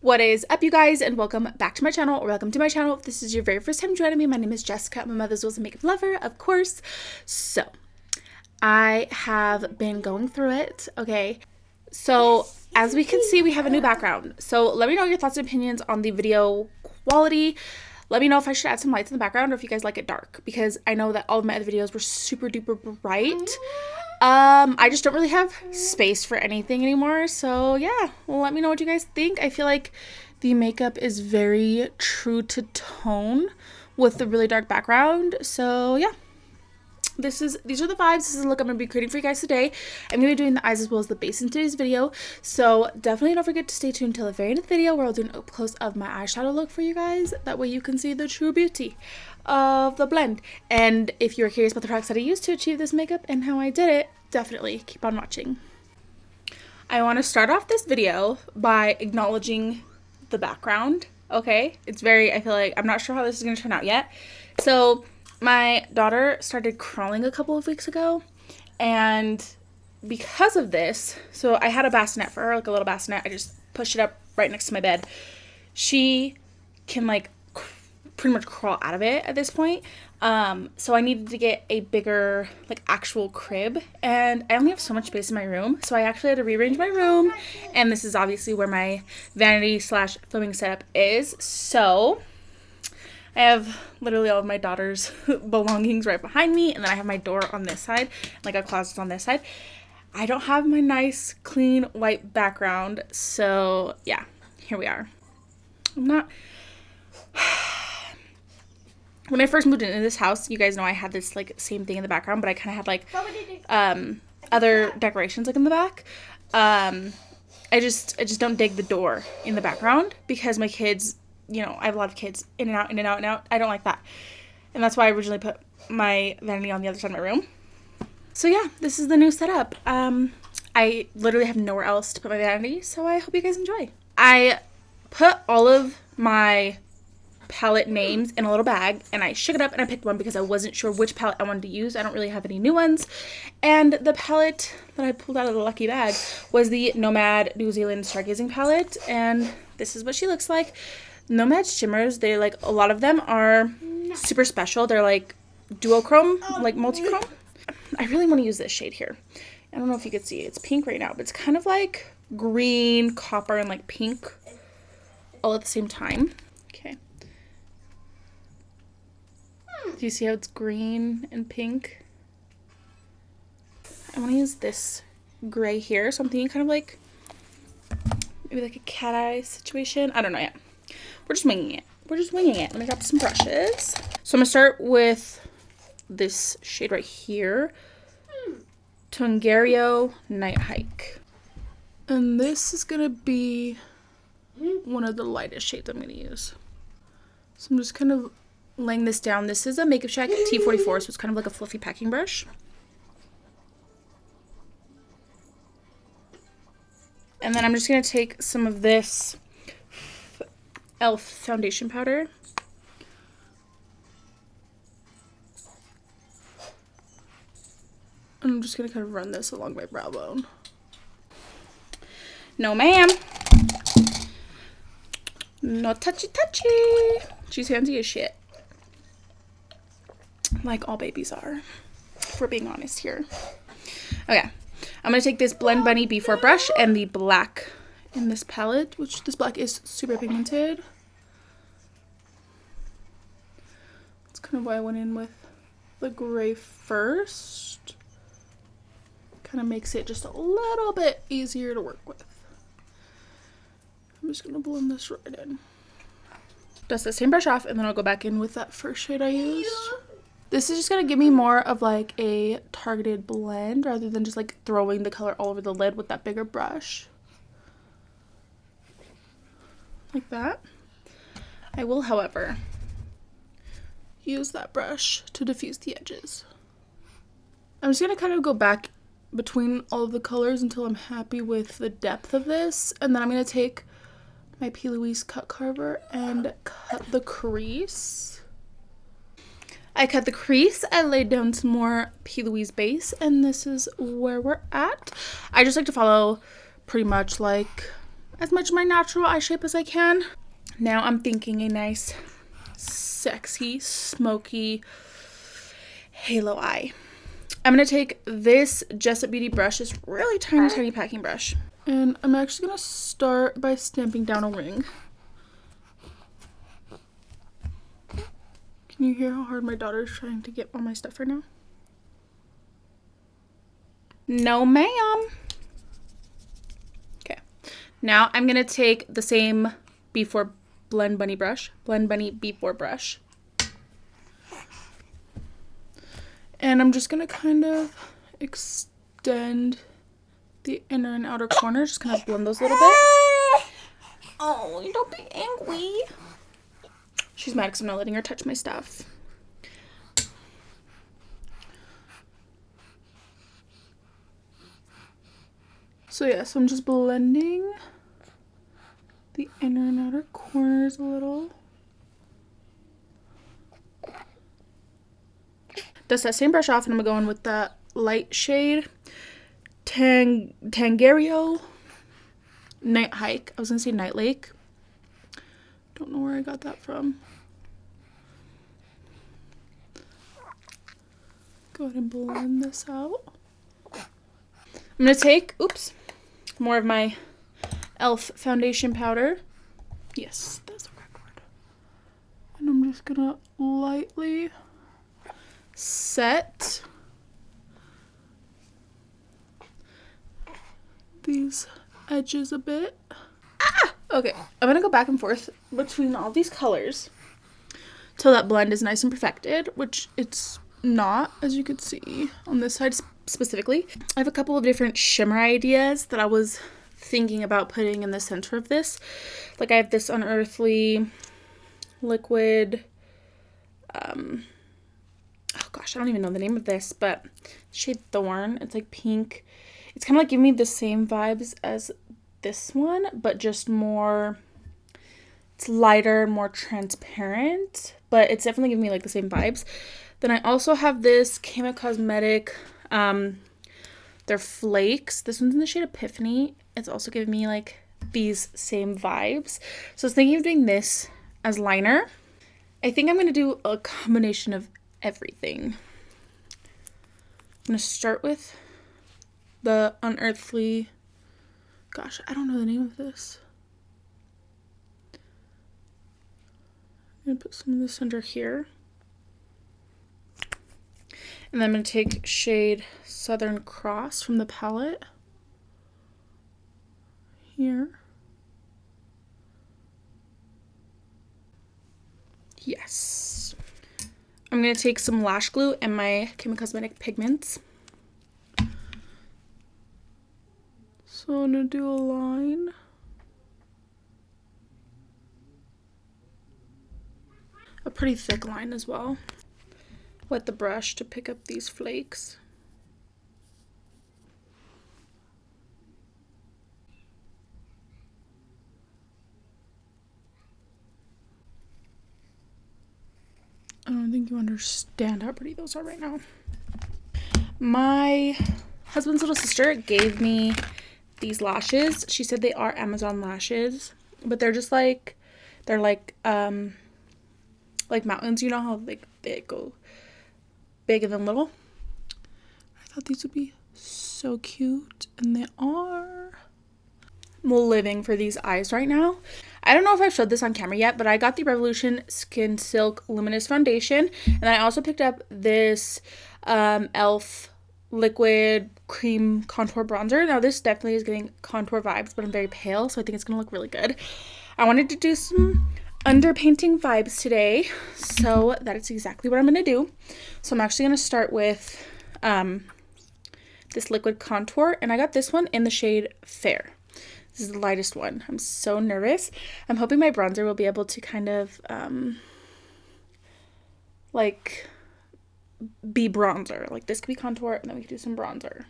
What is up, you guys, and welcome back to my channel, or welcome to my channel if this is your very first time joining me. My name is Jessica. I'm a mother's was a makeup lover, of course. So I have been going through it, okay? So as we can see, we have a new background. So let me know your thoughts and opinions on the video quality. Let me know if I should add some lights in the background or if you guys like it dark, because I know that all of my other videos were super duper bright. I just don't really have space for anything anymore. So yeah, let me know what you guys think. I feel like the makeup is very true to tone with the really dark background. So yeah, these are the vibes. This is the look I'm going to be creating for you guys today. I'm going to be doing the eyes as well as the base in today's video. So definitely don't forget to stay tuned till the very end of the video where I'll do an up close of my eyeshadow look for you guys. That way you can see the true beauty of the blend. And if you're curious about the products that I used to achieve this makeup and how I did it, definitely keep on watching. I want to start off this video by acknowledging the background. Okay, it's very, I feel like, I'm not sure how this is going to turn out yet. So my daughter started crawling a couple of weeks ago, and because of this, so I had a bassinet for her, like a little bassinet. I just pushed it up right next to my bed. She can like pretty much crawl out of it at this point. So I needed to get a bigger, like, actual crib, and I only have so much space in my room, so I actually had to rearrange my room, and this is obviously where my vanity slash filming setup is. So I have literally all of my daughter's belongings right behind me, and then I have my door on this side, like a closet on this side. I don't have my nice, clean, white background, so yeah, here we are. When I first moved into this house, you guys know I had this, like, same thing in the background, but I kind of had, like, other decorations, like, in the back. I just don't dig the door in the background because my kids, you know, I have a lot of kids in and out, in and out, and out. I don't like that. And that's why I originally put my vanity on the other side of my room. So yeah, this is the new setup. I literally have nowhere else to put my vanity, so I hope you guys enjoy. I put all of my palette names in a little bag, and I shook it up and I picked one because I wasn't sure which palette I wanted to use. I don't really have any new ones, and the palette that I pulled out of the lucky bag was the Nomad New Zealand Stargazing palette, and this is what she looks like. Nomad shimmers, they, like, a lot of them are super special. They're like duochrome, like multi-chrome. I really want to use this shade here. I don't know if you can see it. It's pink right now, but it's kind of like green, copper, and like pink all at the same time. Okay. Do you see how it's green and pink? I want to use this gray here, so I'm thinking kind of like maybe like a cat eye situation. I don't know yet. We're just winging it. We're just winging it. Let me grab some brushes. So I'm gonna start with this shade right here, Tongario Night Hike, and this is gonna be one of the lightest shades I'm gonna use. So I'm just kind of laying this down. This is a Makeup Shack T44, so it's kind of like a fluffy packing brush. And then I'm just going to take some of this e.l.f. foundation powder. And I'm just going to kind of run this along my brow bone. No, ma'am. No touchy touchy. She's handsy as shit. Like all babies are, if we're being honest here. Okay, I'm going to take this Blend Bunny B4 brush and the black in this palette, which this black is super pigmented. That's kind of why I went in with the gray first. Kind of makes it just a little bit easier to work with. I'm just going to blend this right in. Dust the same brush off, and then I'll go back in with that first shade I used. This is just going to give me more of like a targeted blend rather than just like throwing the color all over the lid with that bigger brush. Like that. I will, however, use that brush to diffuse the edges. I'm just going to kind of go back between all of the colors until I'm happy with the depth of this, and then I'm going to take my P. Louise cut carver and cut the crease. I cut the crease, I laid down some more P. Louise base, and this is where we're at. I just like to follow pretty much like as much of my natural eye shape as I can. Now I'm thinking a nice, sexy, smoky halo eye. I'm going to take this Jessup Beauty brush, this really tiny, tiny packing brush. And I'm actually going to start by stamping down a wing. Can you hear how hard my daughter is trying to get all my stuff right now? No, ma'am. Okay. Now I'm going to take the same B4 Blend Bunny brush. Blend Bunny B4 brush. And I'm just going to kind of extend the inner and outer corners. Just kind of blend those a little bit. Oh, don't be angry. She's mad because I'm not letting her touch my stuff. So yeah, so I'm just blending the inner and outer corners a little. Dust that same brush off, and I'm going to go in with the light shade Tangerio Night Hike. I was going to say Night Lake. Don't know where I got that from. Go ahead and blend this out. I'm going to take, more of my e.l.f. foundation powder. Yes, that's the correct word. And I'm just going to lightly set these edges a bit. Okay, I'm gonna go back and forth between all these colors till that blend is nice and perfected, which it's not, as you could see on this side specifically. I have a couple of different shimmer ideas that I was thinking about putting in the center of this. Like I have this Unearthly liquid, oh gosh, I don't even know the name of this, but shade Thorn. It's like pink. It's kind of like giving me the same vibes as this one, but just more, it's lighter, more transparent, but it's definitely giving me like the same vibes. Then I also have this Kamia Cosmetics, they're flakes. This one's in the shade Epiphany. It's also giving me like these same vibes. So I was thinking of doing this as liner. I think I'm going to do a combination of everything. I'm going to start with the Unearthly, gosh, I don't know the name of this. I'm going to put some of this under here. And then I'm going to take shade Southern Cross from the palette. Here. Yes. I'm going to take some lash glue and my Kamia Cosmetics pigments. So I'm going to do a line. A pretty thick line as well. Wet the brush to pick up these flakes. I don't think you understand how pretty those are right now. My husband's little sister gave me these lashes. She said they are Amazon lashes, but they're just like, they're like mountains. You know how like they go big and then little? I thought these would be so cute, and they are. I'm living for these eyes right now. I don't know if I've showed this on camera yet, but I got the Revolution Skin Silk Luminous Foundation, and I also picked up this e.l.f. liquid cream contour bronzer. Now this definitely is getting contour vibes, but I'm very pale, so I think it's gonna look really good. I wanted to do some underpainting vibes today, so that is exactly what I'm gonna do. So I'm actually gonna start with this liquid contour, and I got this one in the shade Fair. This is the lightest one. I'm so nervous. I'm hoping my bronzer will be able to kind of like be bronzer. Like this could be contour, and then we could do some bronzer.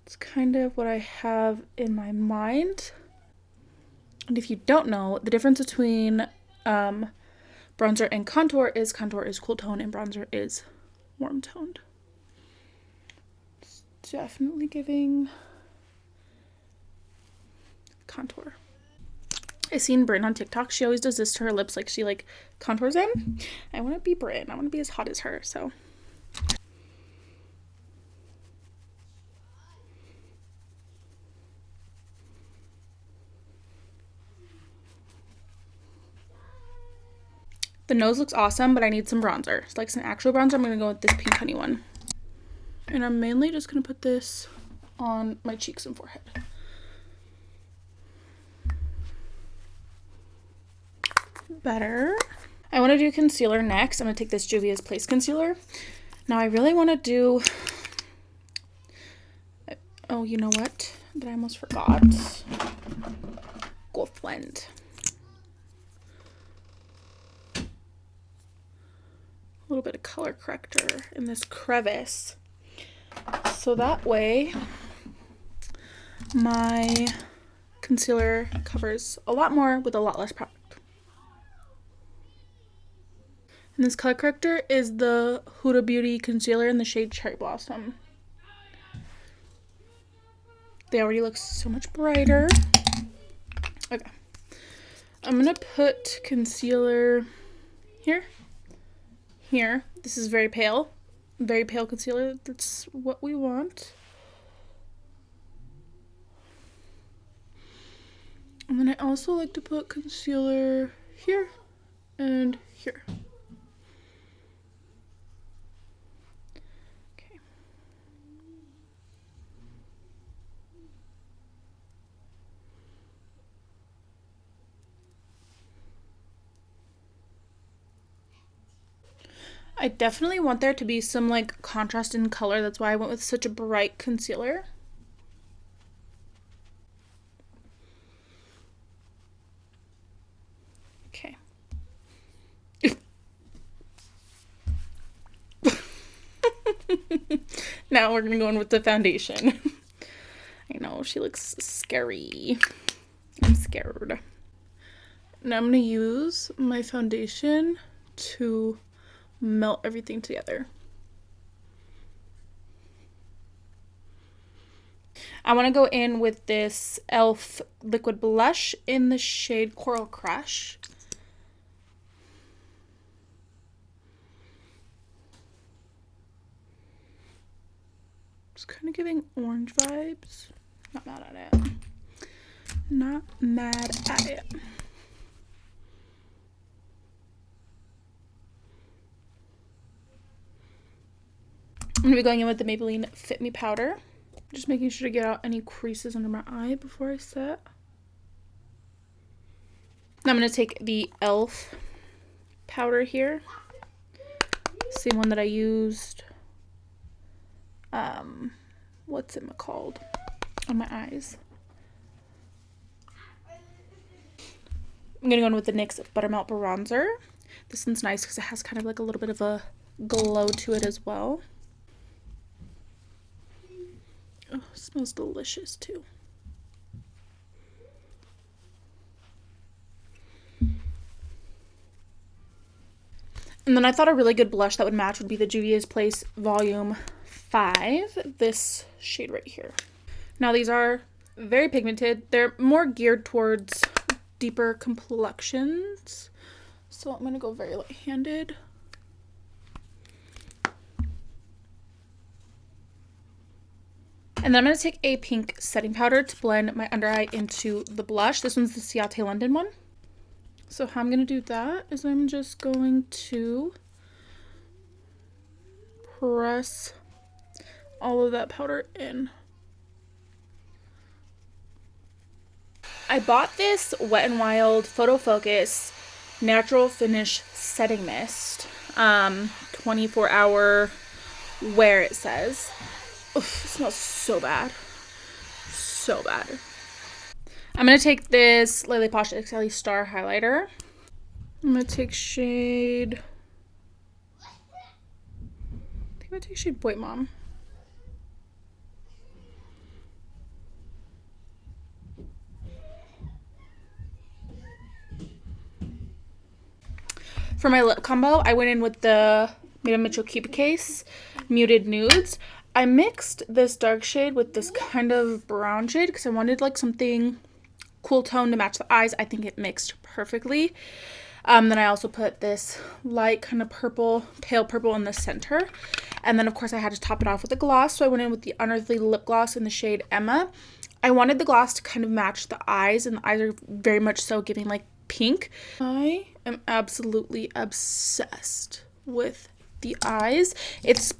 It's kind of what I have in my mind. And if you don't know, the difference between bronzer and contour is cool tone and bronzer is warm toned. It's definitely giving contour. I seen Bryn on TikTok. She always does this to her lips, like she like contours them. I want to be Bryn. I want to be as hot as her, so. The nose looks awesome, but I need some bronzer. Like some actual bronzer. I'm going to go with this Pink Honey one. And I'm mainly just going to put this on my cheeks and forehead. Better. I want to do concealer next. I'm going to take this Juvias Place Concealer. Now I really want to do... Oh, you know what? That I almost forgot. Gold Blend. A little bit of color corrector in this crevice. So that way my concealer covers a lot more with a lot less product. And this color corrector is the Huda Beauty concealer in the shade Cherry Blossom. They already look so much brighter. Okay. I'm going to put concealer here. Here. This is very pale. Very pale concealer. That's what we want. And then I also like to put concealer here and here. I definitely want there to be some like contrast in color. That's why I went with such a bright concealer. Okay. Now we're gonna go in with the foundation. I know, she looks scary. I'm scared. Now I'm gonna use my foundation to melt everything together. I want to go in with this e.l.f. liquid blush in the shade Coral Crush. Just kind of giving orange vibes. Not mad at it. Not mad at it. I'm going to be going in with the Maybelline Fit Me powder. Just making sure to get out any creases under my eye before I set. Now I'm going to take the e.l.f. powder here. Same one that I used. What's it called? On my eyes. I'm going to go in with the NYX Buttermelt Bronzer. This one's nice because it has kind of like a little bit of a glow to it as well. Oh, it smells delicious too. And then I thought a really good blush that would match would be the Juvias Place Volume 5, this shade right here. Now these are very pigmented. They're more geared towards deeper complexions. So I'm going to go very light-handed. And then I'm going to take a pink setting powder to blend my under eye into the blush. This one's the Ciate London one. So how I'm going to do that is I'm just going to press all of that powder in. I bought this Wet n Wild Photo Focus Natural Finish Setting Mist. 24-hour wear, it says. Oof, it smells so bad. So bad. I'm going to take this Lele Posh XL Star Highlighter. I'm going to take shade... I think I'm going to take shade Boy Mom. For my lip combo, I went in with the Made Mitchell Cupid Case Muted Nudes. I mixed this dark shade with this kind of brown shade because I wanted like something cool tone to match the eyes. I think it mixed perfectly. Then I also put this light kind of purple, pale purple in the center. And then of course I had to top it off with a gloss. So I went in with the Unearthly lip gloss in the shade Emma. I wanted the gloss to kind of match the eyes, and the eyes are very much so giving like pink. I am absolutely obsessed with the eyes. It's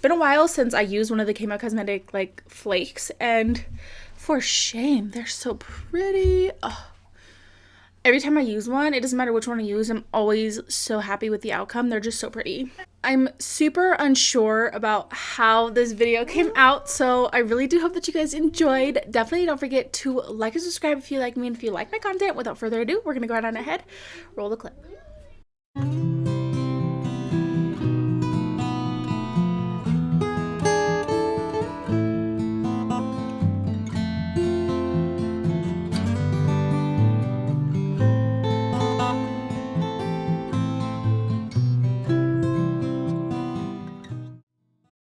been a while since I used one of the Kamia Cosmetics like flakes, and for shame, they're so pretty. Oh. Every time I use one, it doesn't matter which one I use, I'm always so happy with the outcome. They're just so pretty. I'm super unsure about how this video came out, so I really do hope that you guys enjoyed. Definitely don't forget to like and subscribe if you like me and if you like my content. Without further ado, we're gonna go right on ahead. Roll the clip.